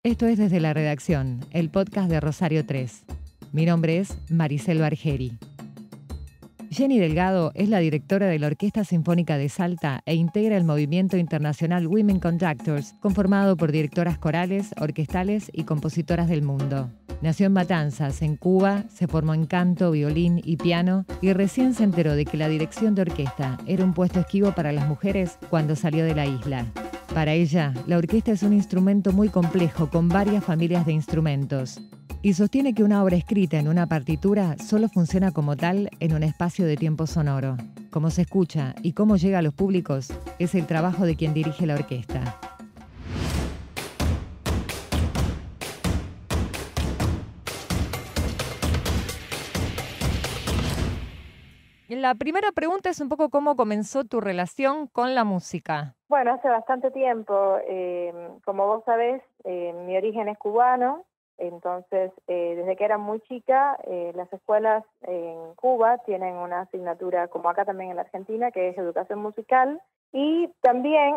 Esto es Desde la Redacción, el podcast de Rosario 3. Mi nombre es Maricel Bargeri. Jenny Delgado es la directora de la Orquesta Sinfónica de Salta e integra el movimiento internacional Women Conductors, conformado por directoras corales, orquestales y compositoras del mundo. Nació en Matanzas, en Cuba, se formó en canto, violín y piano y recién se enteró de que la dirección de orquesta era un puesto esquivo para las mujeres cuando salió de la isla. Para ella, la orquesta es un instrumento muy complejo con varias familias de instrumentos y sostiene que una obra escrita en una partitura solo funciona como tal en un espacio de tiempo sonoro. Cómo se escucha y cómo llega a los públicos es el trabajo de quien dirige la orquesta. La primera pregunta es un poco cómo comenzó tu relación con la música. Bueno, hace bastante tiempo. Como vos sabés, mi origen es cubano, entonces desde que era muy chica, las escuelas en Cuba tienen una asignatura, como acá también en la Argentina, que es educación musical, y también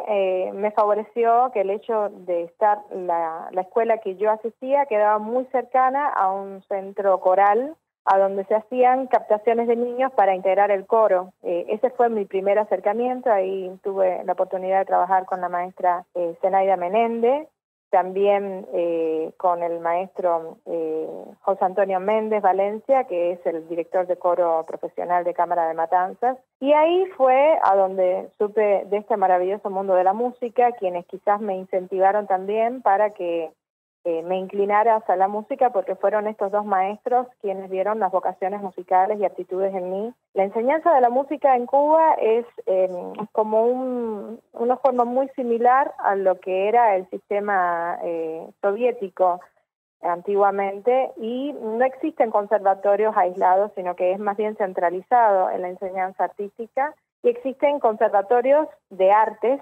me favoreció que el hecho de estar la escuela que yo asistía quedaba muy cercana a un centro coral, a donde se hacían captaciones de niños para integrar el coro. Ese fue mi primer acercamiento, ahí tuve la oportunidad de trabajar con la maestra Zenaida Menéndez, también con el maestro José Antonio Méndez Valencia, que es el director de coro profesional de Cámara de Matanzas, y ahí fue a donde supe de este maravilloso mundo de la música, quienes quizás me incentivaron también para que me inclinara hacia la música, porque fueron estos dos maestros quienes vieron las vocaciones musicales y aptitudes en mí. La enseñanza de la música en Cuba es como una forma muy similar a lo que era el sistema soviético antiguamente, y no existen conservatorios aislados, sino que es más bien centralizado en la enseñanza artística, y existen conservatorios de artes,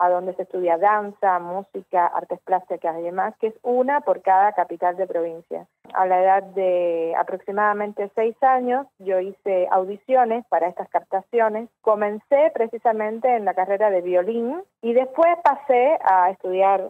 a donde se estudia danza, música, artes plásticas y demás, que es una por cada capital de provincia. A la edad de aproximadamente 6 años, yo hice audiciones para estas captaciones. Comencé precisamente en la carrera de violín y después pasé a estudiar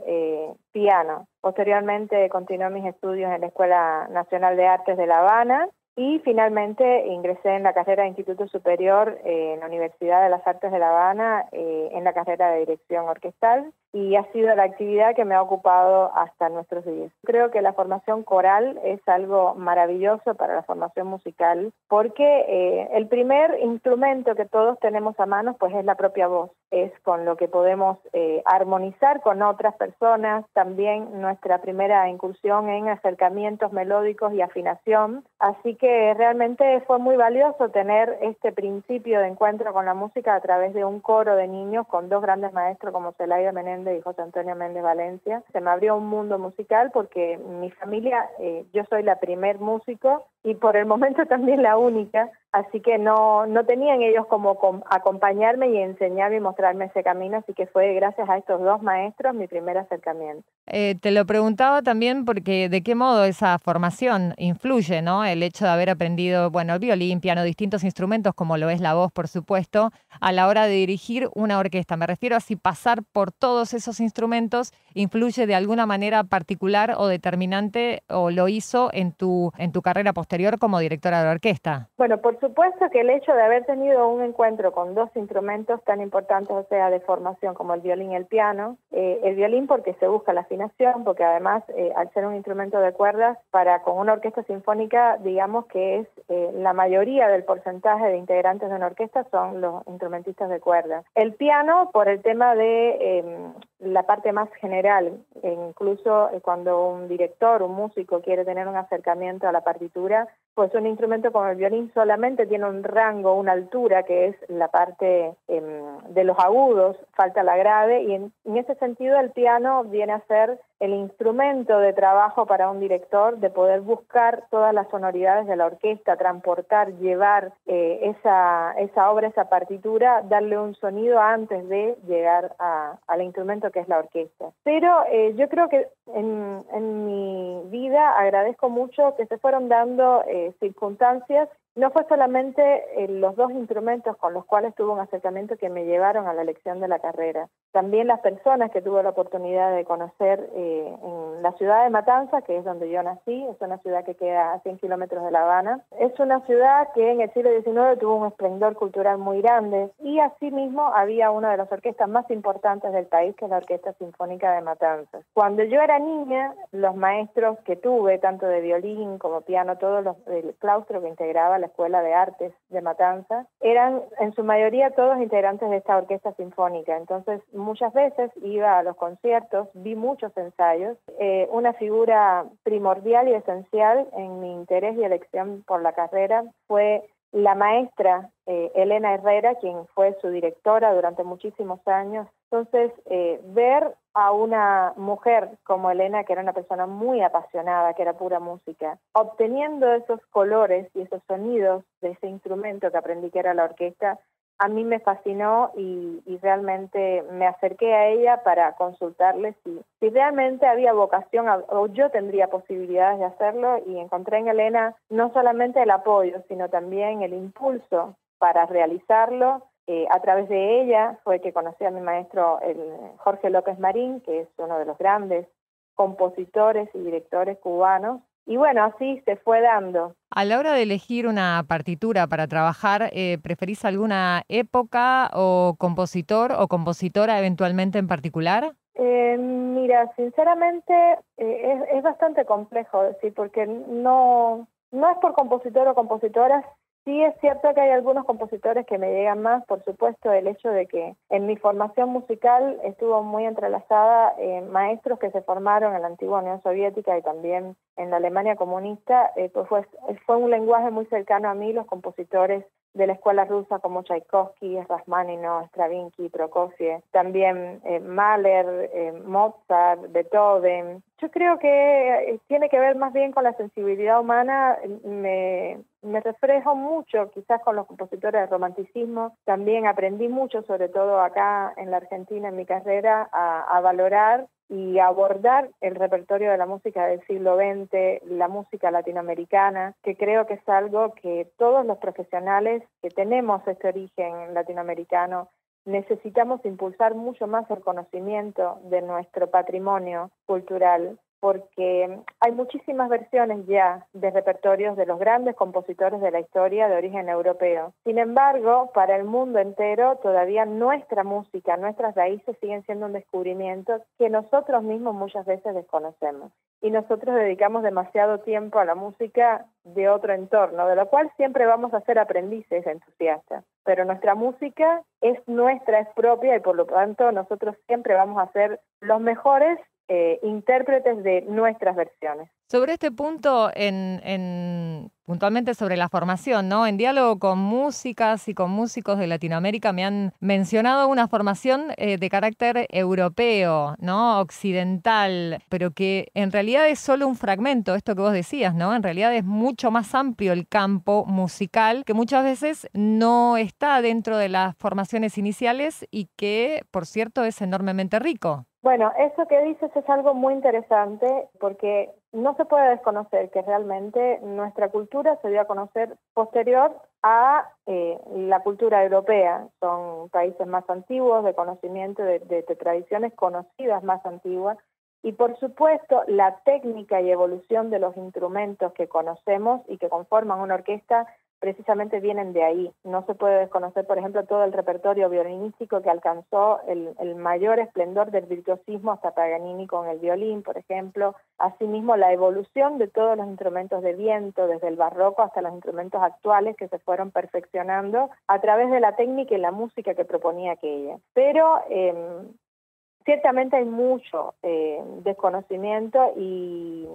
piano. Posteriormente continué mis estudios en la Escuela Nacional de Artes de La Habana, y finalmente ingresé en la carrera de Instituto Superior en la Universidad de las Artes de La Habana, en la carrera de dirección orquestal, y ha sido la actividad que me ha ocupado hasta nuestros días. Creo que la formación coral es algo maravilloso para la formación musical, porque el primer instrumento que todos tenemos a mano pues es la propia voz, es con lo que podemos armonizar con otras personas, también nuestra primera incursión en acercamientos melódicos y afinación, así que realmente fue muy valioso tener este principio de encuentro con la música a través de un coro de niños con dos grandes maestros como Zenaida Menéndez y José Antonio Méndez Valencia. Se me abrió un mundo musical porque mi familia, yo soy la primer músico y por el momento también la única, así que no tenían ellos como acompañarme y enseñarme y mostrarme ese camino, así que fue gracias a estos dos maestros mi primer acercamiento. Te lo preguntaba también porque de qué modo esa formación influye, ¿no? El hecho de haber aprendido, bueno, el violín, piano, distintos instrumentos, como lo es la voz, por supuesto, a la hora de dirigir una orquesta. Me refiero a si pasar por todos esos instrumentos influye de alguna manera particular o determinante, o lo hizo en tu carrera posterior como directora de la orquesta. Bueno, por supuesto que el hecho de haber tenido un encuentro con dos instrumentos tan importantes, o sea, de formación como el violín y el piano, el violín porque se busca la afinación, porque además al ser un instrumento de cuerdas, con una orquesta sinfónica, digamos que es la mayoría del porcentaje de integrantes de una orquesta son los instrumentistas de cuerdas. El piano por el tema de la parte más general, incluso cuando un director, un músico quiere tener un acercamiento a la partitura, pues un instrumento como el violín solamente tiene un rango, una altura, que es la parte de los agudos, falta la grave, y en ese sentido el piano viene a ser el instrumento de trabajo para un director, de poder buscar todas las sonoridades de la orquesta, transportar, llevar esa obra, esa partitura, darle un sonido antes de llegar al instrumento que es la orquesta. Pero yo creo que en mi vida agradezco mucho que se fueron dando circunstancias. No fue solamente los dos instrumentos con los cuales tuve un acercamiento que me llevaron a la elección de la carrera. También las personas que tuve la oportunidad de conocer en la ciudad de Matanzas, que es donde yo nací. Es una ciudad que queda a 100 kilómetros de La Habana. Es una ciudad que en el siglo XIX tuvo un esplendor cultural muy grande, y asimismo había una de las orquestas más importantes del país, que es la Orquesta Sinfónica de Matanzas. Cuando yo era niña, los maestros que tuve, tanto de violín como piano, el claustro que integraba la Escuela de Artes de Matanzas, eran en su mayoría todos integrantes de esta orquesta sinfónica. Entonces, muchas veces iba a los conciertos, vi muchos ensayos. Una figura primordial y esencial en mi interés y elección por la carrera fue la maestra Elena Herrera, quien fue su directora durante muchísimos años. Entonces, ver a una mujer como Elena, que era una persona muy apasionada, que era pura música, obteniendo esos colores y esos sonidos de ese instrumento que aprendí que era la orquesta, a mí me fascinó y realmente me acerqué a ella para consultarle si realmente había vocación o yo tendría posibilidades de hacerlo, y encontré en Elena no solamente el apoyo, sino también el impulso para realizarlo. A través de ella fue que conocí a mi maestro Jorge López Marín, que es uno de los grandes compositores y directores cubanos. Y bueno, así se fue dando. A la hora de elegir una partitura para trabajar, ¿preferís alguna época o compositor o compositora eventualmente en particular? Mira, sinceramente es bastante complejo decir, porque no es por compositor o compositora. Sí es cierto que hay algunos compositores que me llegan más. Por supuesto, el hecho de que en mi formación musical estuvo muy entrelazada maestros que se formaron en la antigua Unión Soviética y también en la Alemania comunista, pues fue un lenguaje muy cercano a mí, los compositores de la escuela rusa como Tchaikovsky, Rachmaninoff, Stravinsky, Prokofiev, también Mahler, Mozart, Beethoven. Yo creo que tiene que ver más bien con la sensibilidad humana. Me reflejo mucho quizás con los compositores del romanticismo. También aprendí mucho, sobre todo acá en la Argentina en mi carrera, a valorar y abordar el repertorio de la música del siglo XX, la música latinoamericana, que creo que es algo que todos los profesionales que tenemos este origen latinoamericano necesitamos impulsar mucho más el conocimiento de nuestro patrimonio cultural, porque hay muchísimas versiones ya de repertorios de los grandes compositores de la historia de origen europeo. Sin embargo, para el mundo entero, todavía nuestra música, nuestras raíces siguen siendo un descubrimiento que nosotros mismos muchas veces desconocemos. Y nosotros dedicamos demasiado tiempo a la música de otro entorno, de lo cual siempre vamos a ser aprendices entusiastas. Pero nuestra música es nuestra, es propia, y por lo tanto nosotros siempre vamos a ser los mejores intérpretes de nuestras versiones. Sobre este punto, puntualmente sobre la formación, ¿no? En diálogo con músicas y con músicos de Latinoamérica me han mencionado una formación de carácter europeo, ¿no? Occidental, pero que en realidad es solo un fragmento, esto que vos decías, ¿no? En realidad es mucho más amplio el campo musical, que muchas veces no está dentro de las formaciones iniciales y que, por cierto, es enormemente rico. Bueno, eso que dices es algo muy interesante, porque no se puede desconocer que realmente nuestra cultura se dio a conocer posterior a la cultura europea. Son países más antiguos, de conocimiento de tradiciones conocidas más antiguas, y por supuesto la técnica y evolución de los instrumentos que conocemos y que conforman una orquesta precisamente vienen de ahí. No se puede desconocer, por ejemplo, todo el repertorio violinístico que alcanzó el mayor esplendor del virtuosismo hasta Paganini con el violín, por ejemplo. Asimismo, la evolución de todos los instrumentos de viento, desde el barroco hasta los instrumentos actuales, que se fueron perfeccionando a través de la técnica y la música que proponía aquella. Pero ciertamente hay mucho desconocimiento y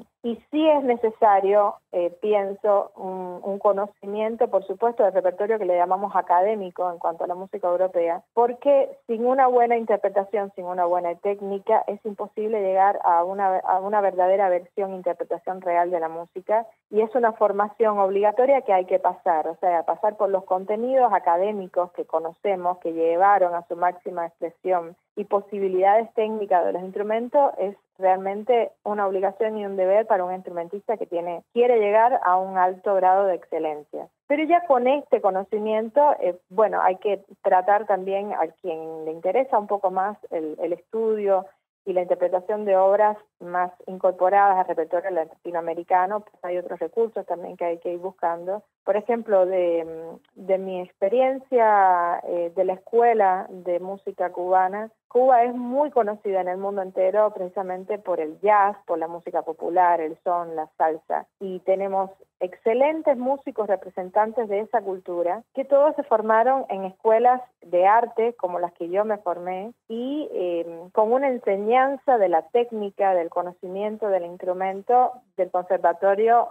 sí es necesario, pienso, un conocimiento, por supuesto, del repertorio que le llamamos académico en cuanto a la música europea, porque sin una buena interpretación, sin una buena técnica, es imposible llegar a una verdadera versión e interpretación real de la música, y es una formación obligatoria que hay que pasar, o sea, pasar por los contenidos académicos que conocemos, que llevaron a su máxima expresión y posibilidades técnicas de los instrumentos. Es realmente una obligación y un deber para un instrumentista que quiere llegar a un alto grado de excelencia. Pero ya con este conocimiento, hay que tratar también a quien le interesa un poco más el estudio y la interpretación de obras más incorporadas al repertorio latinoamericano, pues hay otros recursos también que hay que ir buscando. Por ejemplo, de mi experiencia de la Escuela de Música Cubana, Cuba es muy conocida en el mundo entero precisamente por el jazz, por la música popular, el son, la salsa, y tenemos excelentes músicos representantes de esa cultura que todos se formaron en escuelas de arte como las que yo me formé y con una enseñanza de la técnica, del conocimiento del instrumento del conservatorio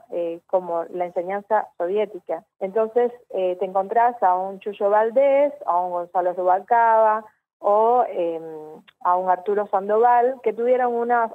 como la enseñanza soviética. Entonces te encontrás a un Chucho Valdés, a un Gonzalo Rubalcaba o a un Arturo Sandoval que tuvieron a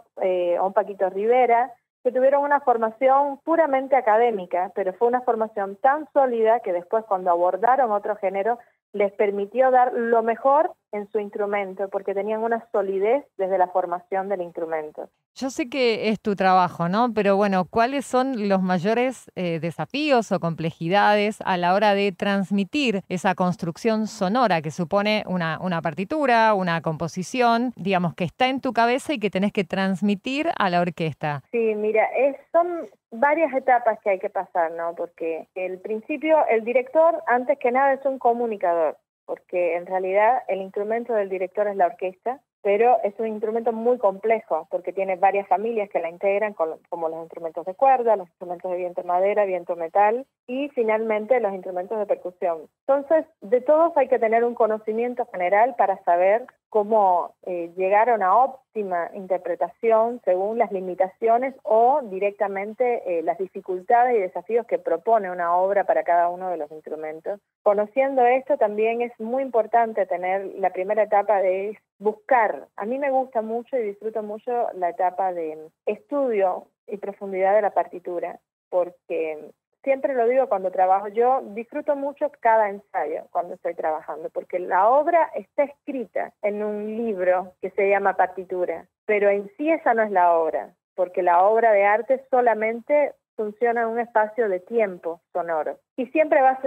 un Paquito Rivera, que tuvieron una formación puramente académica, pero fue una formación tan sólida que después cuando abordaron otro género les permitió dar lo mejor en su instrumento, porque tenían una solidez desde la formación del instrumento. Yo sé que es tu trabajo, ¿no? Pero bueno, ¿cuáles son los mayores desafíos o complejidades a la hora de transmitir esa construcción sonora que supone una partitura, una composición, digamos, que está en tu cabeza y que tenés que transmitir a la orquesta? Sí, mira, son varias etapas que hay que pasar, ¿no? Porque el principio, el director, antes que nada, es un comunicador, porque en realidad el instrumento del director es la orquesta, pero es un instrumento muy complejo, porque tiene varias familias que la integran, como los instrumentos de cuerda, los instrumentos de viento madera, viento metal, y finalmente los instrumentos de percusión. Entonces, de todos hay que tener un conocimiento general para saber cómo llegar a una óptima interpretación según las limitaciones o directamente las dificultades y desafíos que propone una obra para cada uno de los instrumentos. Conociendo esto también es muy importante tener la primera etapa de buscar. A mí me gusta mucho y disfruto mucho la etapa de estudio y profundidad de la partitura, porque siempre lo digo cuando trabajo, yo disfruto mucho cada ensayo cuando estoy trabajando, porque la obra está escrita en un libro que se llama partitura, pero en sí esa no es la obra, porque la obra de arte solamente funciona en un espacio de tiempo sonoro y siempre va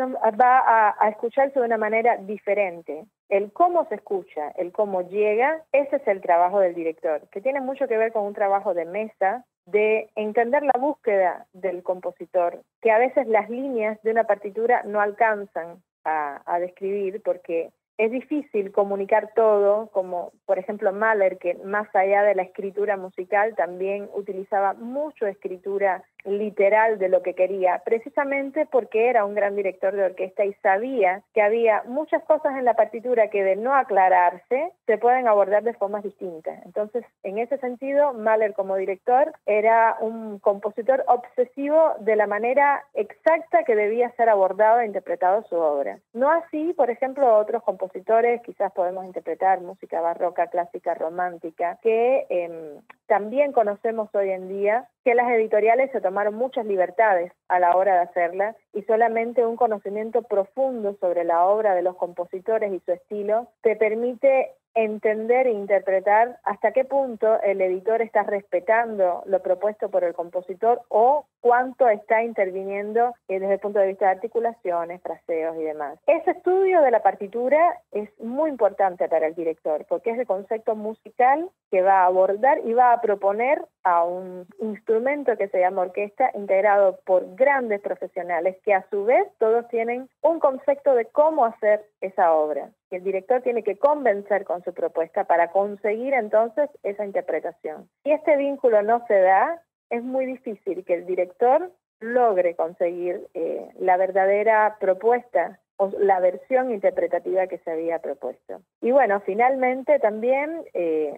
a escucharse de una manera diferente. El cómo se escucha, el cómo llega, ese es el trabajo del director, que tiene mucho que ver con un trabajo de mesa, de entender la búsqueda del compositor, que a veces las líneas de una partitura no alcanzan a describir porque es difícil comunicar todo, como por ejemplo Mahler, que más allá de la escritura musical también utilizaba mucho escritura literal de lo que quería, precisamente porque era un gran director de orquesta y sabía que había muchas cosas en la partitura que de no aclararse se pueden abordar de formas distintas. Entonces, en ese sentido, Mahler como director era un compositor obsesivo de la manera exacta que debía ser abordado e interpretado su obra. No así, por ejemplo, otros compositores, quizás podemos interpretar música barroca, clásica, romántica, que también conocemos hoy en día, que las editoriales se tomaron muchas libertades a la hora de hacerla y solamente un conocimiento profundo sobre la obra de los compositores y su estilo te permite entender e interpretar hasta qué punto el editor está respetando lo propuesto por el compositor o cuánto está interviniendo desde el punto de vista de articulaciones, fraseos y demás. Ese estudio de la partitura es muy importante para el director porque es el concepto musical que va a abordar y va a proponer a un instrumento que se llama orquesta integrado por grandes profesionales que a su vez todos tienen un concepto de cómo hacer esa obra. Y el director tiene que convencer con su propuesta para conseguir entonces esa interpretación. Si este vínculo no se da, es muy difícil que el director logre conseguir la verdadera propuesta o la versión interpretativa que se había propuesto. Y bueno, finalmente también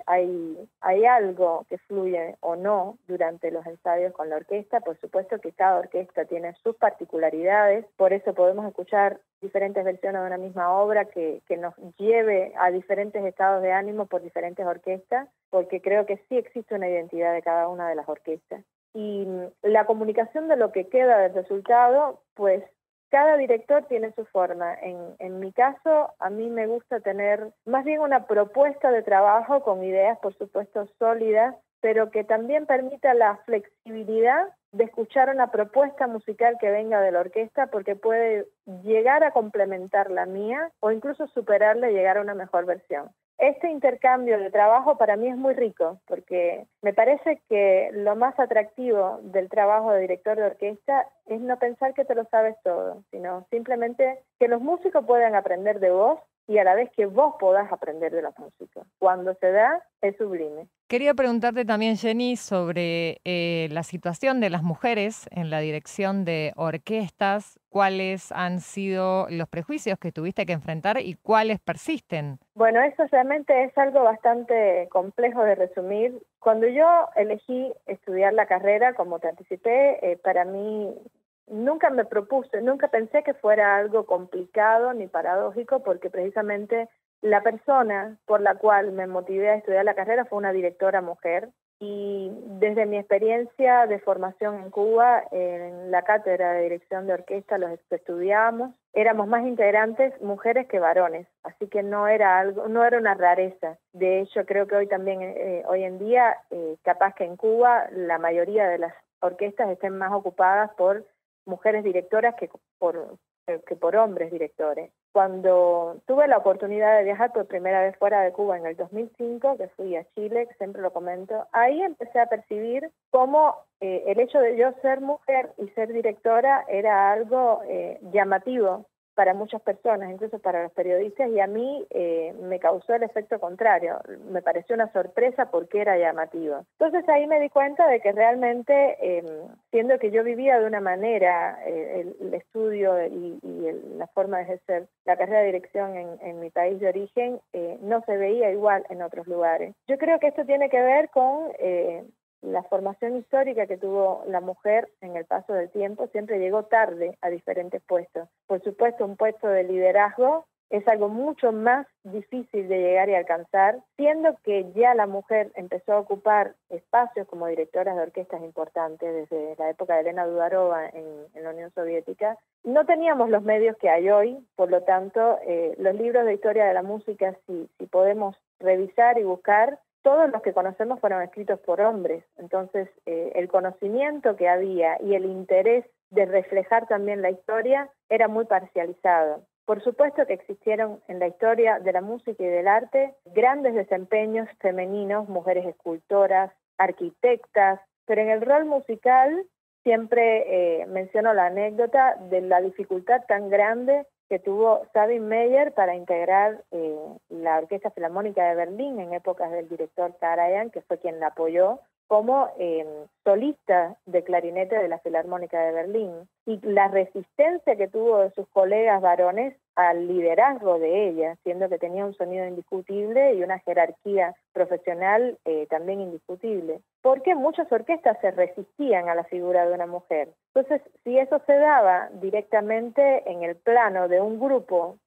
hay algo que fluye o no durante los ensayos con la orquesta. Por supuesto que cada orquesta tiene sus particularidades, por eso podemos escuchar diferentes versiones de una misma obra que nos lleve a diferentes estados de ánimo por diferentes orquestas, porque creo que sí existe una identidad de cada una de las orquestas. Y la comunicación de lo que queda del resultado, pues cada director tiene su forma. En mi caso, a mí me gusta tener más bien una propuesta de trabajo con ideas, por supuesto, sólidas, pero que también permita la flexibilidad de escuchar una propuesta musical que venga de la orquesta porque puede llegar a complementar la mía o incluso superarla y llegar a una mejor versión. este intercambio de trabajo para mí es muy rico, porque me parece que lo más atractivo del trabajo de director de orquesta es no pensar que te lo sabes todo, sino simplemente que los músicos puedan aprender de vos y a la vez que vos podás aprender de los músicos. Cuando se da, es sublime. Quería preguntarte también, Jenny, sobre la situación de las mujeres en la dirección de orquestas. ¿Cuáles han sido los prejuicios que tuviste que enfrentar y cuáles persisten? Bueno, eso realmente es algo bastante complejo de resumir. Cuando yo elegí estudiar la carrera, como te anticipé, para mí nunca me propuse, nunca pensé que fuera algo complicado ni paradójico, porque precisamente la persona por la cual me motivé a estudiar la carrera fue una directora mujer. Y desde mi experiencia de formación en Cuba, en la cátedra de dirección de orquesta, los que estudiábamos, éramos más integrantes mujeres que varones, así que no era una rareza. De hecho, creo que hoy también, hoy en día, capaz que en Cuba la mayoría de las orquestas estén más ocupadas por mujeres directoras que por hombres directores. Cuando tuve la oportunidad de viajar por primera vez fuera de Cuba en el 2005, que fui a Chile, que siempre lo comento, ahí empecé a percibir cómo el hecho de yo ser mujer y ser directora era algo llamativo para muchas personas, incluso para los periodistas, y a mí me causó el efecto contrario. Me pareció una sorpresa porque era llamativo. Entonces ahí me di cuenta de que realmente, siendo que yo vivía de una manera el estudio y la forma de ejercer la carrera de dirección en mi país de origen, no se veía igual en otros lugares. Yo creo que esto tiene que ver con la formación histórica que tuvo la mujer en el paso del tiempo. Siempre llegó tarde a diferentes puestos. Por supuesto, un puesto de liderazgo es algo mucho más difícil de llegar y alcanzar, siendo que ya la mujer empezó a ocupar espacios como directoras de orquestas importantes desde la época de Elena Dudarova en la Unión Soviética. No teníamos los medios que hay hoy, por lo tanto, los libros de historia de la música, si podemos revisar y buscar, todos los que conocemos fueron escritos por hombres. Entonces, el conocimiento que había y el interés de reflejar también la historia era muy parcializado. Por supuesto que existieron en la historia de la música y del arte grandes desempeños femeninos, mujeres escultoras, arquitectas, pero en el rol musical siempre menciono la anécdota de la dificultad tan grande que tuvo Sabine Meyer para integrar la Orquesta Filarmónica de Berlín en épocas del director Karajan, que fue quien la apoyó, como solista de clarinete de la Filarmónica de Berlín, y la resistencia que tuvo de sus colegas varones al liderazgo de ella, siendo que tenía un sonido indiscutible y una jerarquía profesional también indiscutible, porque muchas orquestas se resistían a la figura de una mujer. Entonces, si eso se daba directamente en el plano de un grupo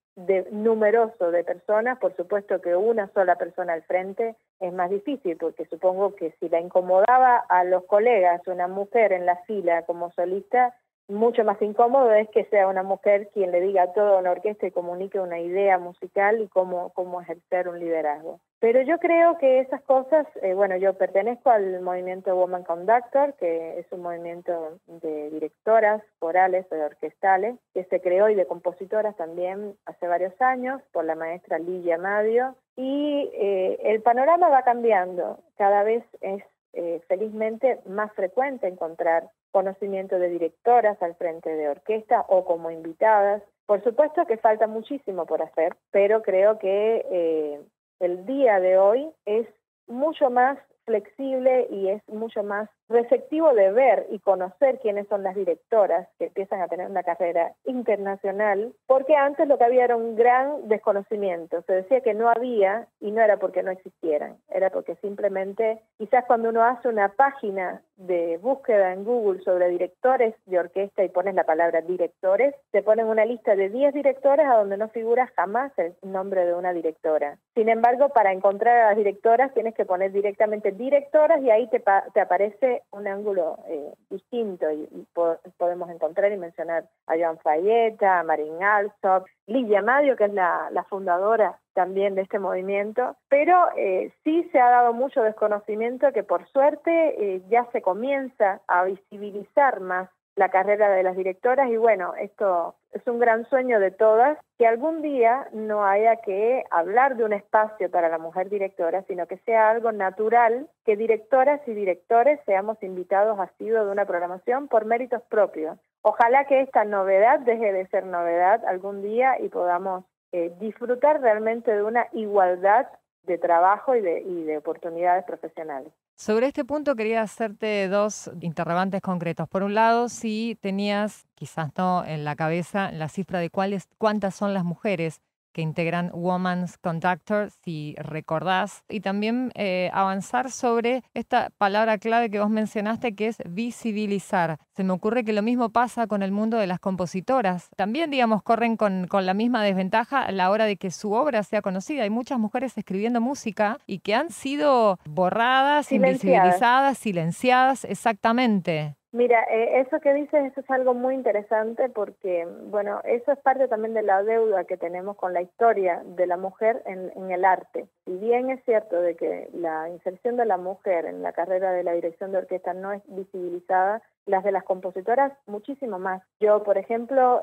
numeroso de personas, por supuesto que una sola persona al frente es más difícil, porque supongo que si la incomodaba a los colegas una mujer en la fila como solista, mucho más incómodo es que sea una mujer quien le diga todo a una orquesta y comunique una idea musical y cómo ejercer un liderazgo. Pero yo creo que esas cosas, yo pertenezco al movimiento Woman Conductor, que es un movimiento de directoras corales o orquestales, que se creó, y de compositoras también hace varios años, por la maestra Ligia Madio, y el panorama va cambiando. Cada vez es felizmente más frecuente encontrar conocimiento de directoras al frente de orquesta o como invitadas. Por supuesto que falta muchísimo por hacer, pero creo que el día de hoy es mucho más flexible y es mucho más receptivo de ver y conocer quiénes son las directoras que empiezan a tener una carrera internacional, porque antes lo que había era un gran desconocimiento. Se decía que no había, y no era porque no existieran, era porque simplemente, quizás cuando uno hace una página de búsqueda en Google sobre directores de orquesta y pones la palabra directores, te ponen una lista de 10 directores a donde no figura jamás el nombre de una directora. Sin embargo, para encontrar a las directoras tienes que poner directamente directoras y ahí te aparece un ángulo distinto y podemos encontrar y mencionar a Joan Fayetta, a Marín Alsop, Ligia Madio, que es la fundadora también de este movimiento, pero sí se ha dado mucho desconocimiento que por suerte ya se comienza a visibilizar más la carrera de las directoras y bueno, esto es un gran sueño de todas, que algún día no haya que hablar de un espacio para la mujer directora, sino que sea algo natural, que directoras y directores seamos invitados asiduos de una programación por méritos propios. Ojalá que esta novedad deje de ser novedad algún día y podamos disfrutar realmente de una igualdad de trabajo y de oportunidades profesionales. Sobre este punto quería hacerte dos interrogantes concretos. Por un lado, si tenías, quizás no en la cabeza, la cifra de cuántas son las mujeres que integran Women's Conductor, si recordás, y también avanzar sobre esta palabra clave que vos mencionaste, que es visibilizar. Se me ocurre que lo mismo pasa con el mundo de las compositoras. También, digamos, corren con la misma desventaja a la hora de que su obra sea conocida. Hay muchas mujeres escribiendo música y que han sido borradas, invisibilizadas, silenciadas, exactamente. Mira, eso que dices, eso es algo muy interesante porque, bueno, eso es parte también de la deuda que tenemos con la historia de la mujer en el arte. Si bien es cierto de que la inserción de la mujer en la carrera de la dirección de orquesta no es visibilizada, las de las compositoras muchísimo más. Yo, por ejemplo,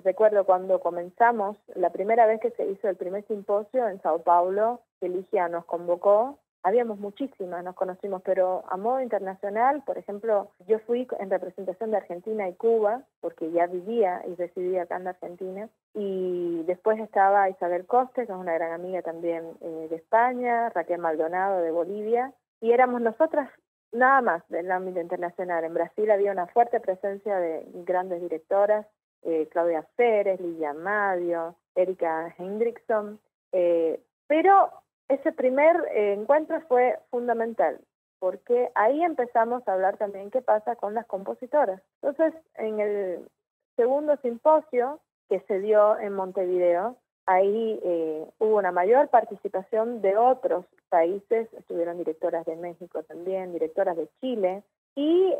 recuerdo cuando comenzamos, la primera vez que se hizo el primer simposio en Sao Paulo, que Ligia nos convocó, habíamos muchísimas, nos conocimos, pero a modo internacional, por ejemplo, yo fui en representación de Argentina y Cuba, porque ya vivía y residía acá en Argentina, y después estaba Isabel Coste, que es una gran amiga también de España, Raquel Maldonado de Bolivia, y éramos nosotras nada más del ámbito internacional. En Brasil había una fuerte presencia de grandes directoras, Claudia Pérez, Lidia Madio, Erika Hendrickson, pero ese primer encuentro fue fundamental, porque ahí empezamos a hablar también qué pasa con las compositoras. Entonces, en el segundo simposio que se dio en Montevideo, ahí hubo una mayor participación de otros países, estuvieron directoras de México también, directoras de Chile, y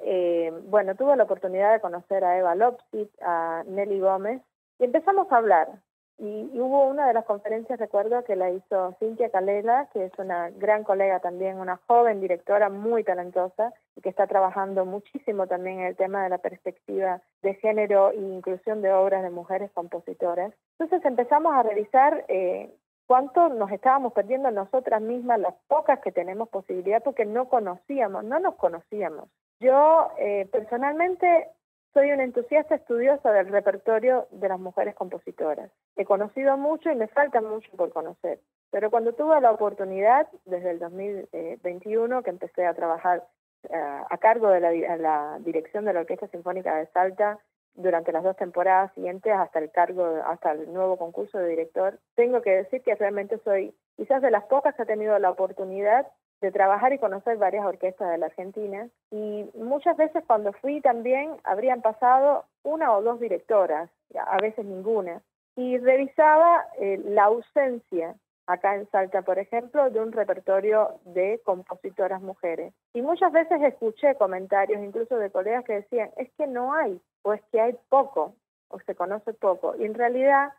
bueno, tuve la oportunidad de conocer a Eva Lopsit, a Nelly Gómez, y empezamos a hablar. Y hubo una de las conferencias, recuerdo, que la hizo Cintia Calela, que es una gran colega también, una joven directora muy talentosa y que está trabajando muchísimo también en el tema de la perspectiva de género e inclusión de obras de mujeres compositoras. Entonces empezamos a revisar cuánto nos estábamos perdiendo nosotras mismas, las pocas que tenemos posibilidad, porque no nos conocíamos. Yo personalmente soy una entusiasta estudiosa del repertorio de las mujeres compositoras. He conocido mucho y me falta mucho por conocer. Pero cuando tuve la oportunidad, desde el 2021, que empecé a trabajar a cargo de la dirección de la Orquesta Sinfónica de Salta durante las 2 temporadas siguientes hasta el nuevo concurso de director, tengo que decir que realmente soy quizás de las pocas que ha tenido la oportunidad de trabajar y conocer varias orquestas de la Argentina, y muchas veces cuando fui también habrían pasado 1 o 2 directoras, a veces ninguna, y revisaba la ausencia acá en Salta, por ejemplo, de un repertorio de compositoras mujeres. Y muchas veces escuché comentarios incluso de colegas que decían, es que no hay, o es que hay poco, o se conoce poco, y en realidad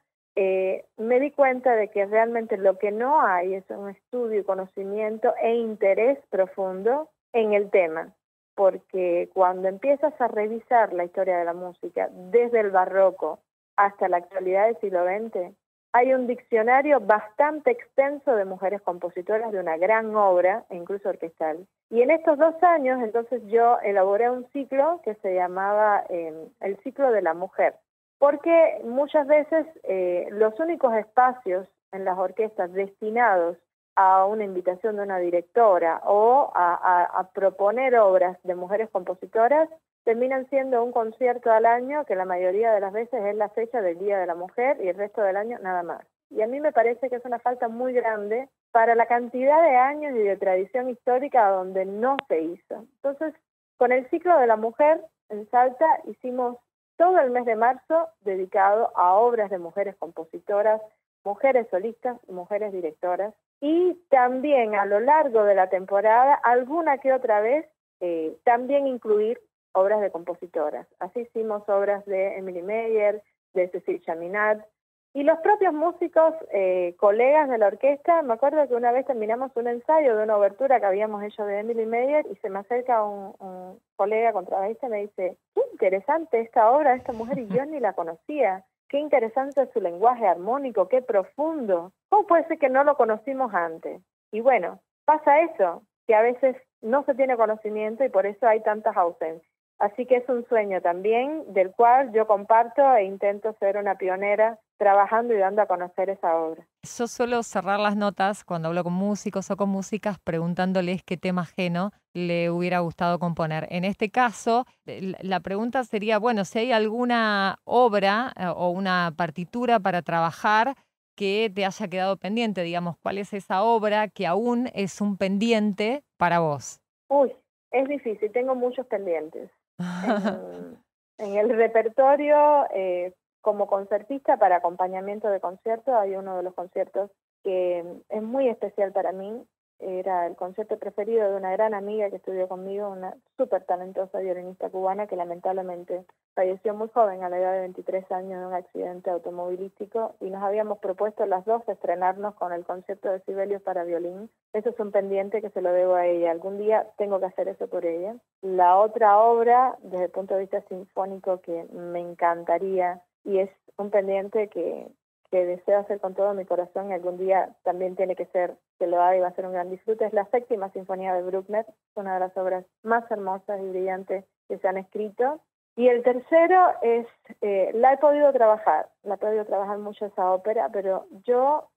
me di cuenta de que realmente lo que no hay es un estudio, conocimiento e interés profundo en el tema, porque cuando empiezas a revisar la historia de la música desde el barroco hasta la actualidad del siglo XX, hay un diccionario bastante extenso de mujeres compositoras de una gran obra, e incluso orquestal. Y en estos 2 años, entonces, yo elaboré un ciclo que se llamaba el ciclo de la mujer, porque muchas veces los únicos espacios en las orquestas destinados a una invitación de una directora o a proponer obras de mujeres compositoras terminan siendo un concierto al año, que la mayoría de las veces es la fecha del Día de la Mujer y el resto del año nada más. Y a mí me parece que es una falta muy grande para la cantidad de años y de tradición histórica donde no se hizo. Entonces, con el ciclo de la mujer en Salta hicimos todo el mes de marzo dedicado a obras de mujeres compositoras, mujeres solistas, mujeres directoras, y también a lo largo de la temporada, alguna que otra vez, también incluir obras de compositoras. Así hicimos obras de Emily Meyer, de Cécile Chaminade, y los propios músicos, colegas de la orquesta. Me acuerdo que una vez terminamos un ensayo de una obertura que habíamos hecho de Emily Meyer y se me acerca un colega contrabajista y me dice, ¿qué interesante esta obra de esta mujer y yo ni la conocía. Qué interesante es su lenguaje armónico, qué profundo. ¿Cómo puede ser que no lo conocimos antes? Y bueno, pasa eso, que a veces no se tiene conocimiento y por eso hay tantas ausencias. Así que es un sueño también del cual yo comparto e intento ser una pionera trabajando y dando a conocer esa obra. Yo suelo cerrar las notas cuando hablo con músicos o con músicas preguntándoles qué tema ajeno le hubiera gustado componer. En este caso, la pregunta sería, bueno, si hay alguna obra o una partitura para trabajar que te haya quedado pendiente, digamos, ¿cuál es esa obra que aún es un pendiente para vos? Uy, es difícil, tengo muchos pendientes. En el repertorio, como concertista para acompañamiento de conciertos, hay uno de los conciertos que es muy especial para mí. Era el concierto preferido de una gran amiga que estudió conmigo, una súper talentosa violinista cubana que lamentablemente falleció muy joven, a la edad de 23 años, de un accidente automovilístico, y nos habíamos propuesto las dos estrenarnos con el concierto de Sibelius para violín. Eso es un pendiente que se lo debo a ella. Algún día tengo que hacer eso por ella. La otra obra, desde el punto de vista sinfónico, que me encantaría, y es un pendiente que deseo hacer con todo mi corazón y algún día también tiene que ser, que lo haga y va a ser un gran disfrute, es la Séptima Sinfonía de Bruckner, una de las obras más hermosas y brillantes que se han escrito. Y el tercero es, la he podido trabajar mucho esa ópera, pero yo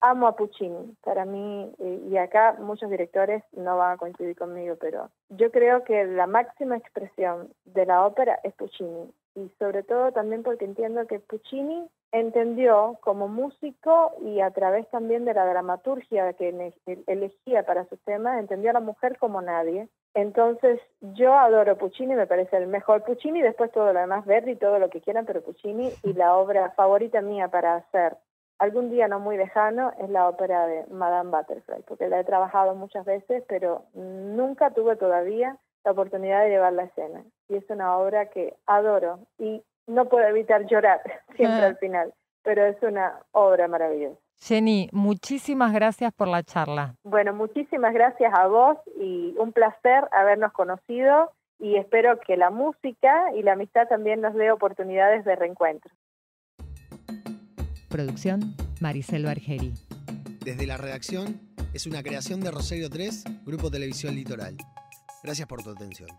amo a Puccini. Para mí, y acá muchos directores no van a coincidir conmigo, pero yo creo que la máxima expresión de la ópera es Puccini. Y sobre todo también porque entiendo que Puccini entendió como músico y a través también de la dramaturgia que elegía para sus temas, entendió a la mujer como nadie. Entonces yo adoro Puccini, me parece el mejor Puccini, después todo lo demás, Verdi, todo lo que quieran, pero Puccini, y la obra favorita mía para hacer algún día no muy lejano es la ópera de Madame Butterfly, porque la he trabajado muchas veces, pero nunca tuve todavía la oportunidad de llevarla a escena. Y es una obra que adoro y no puedo evitar llorar siempre al final, pero es una obra maravillosa. Jenny, muchísimas gracias por la charla. Bueno, muchísimas gracias a vos y un placer habernos conocido y espero que la música y la amistad también nos dé oportunidades de reencuentro. Producción, Maricel Bargeri. Desde la redacción, es una creación de Rosario 3, Grupo Televisión Litoral. Gracias por tu atención.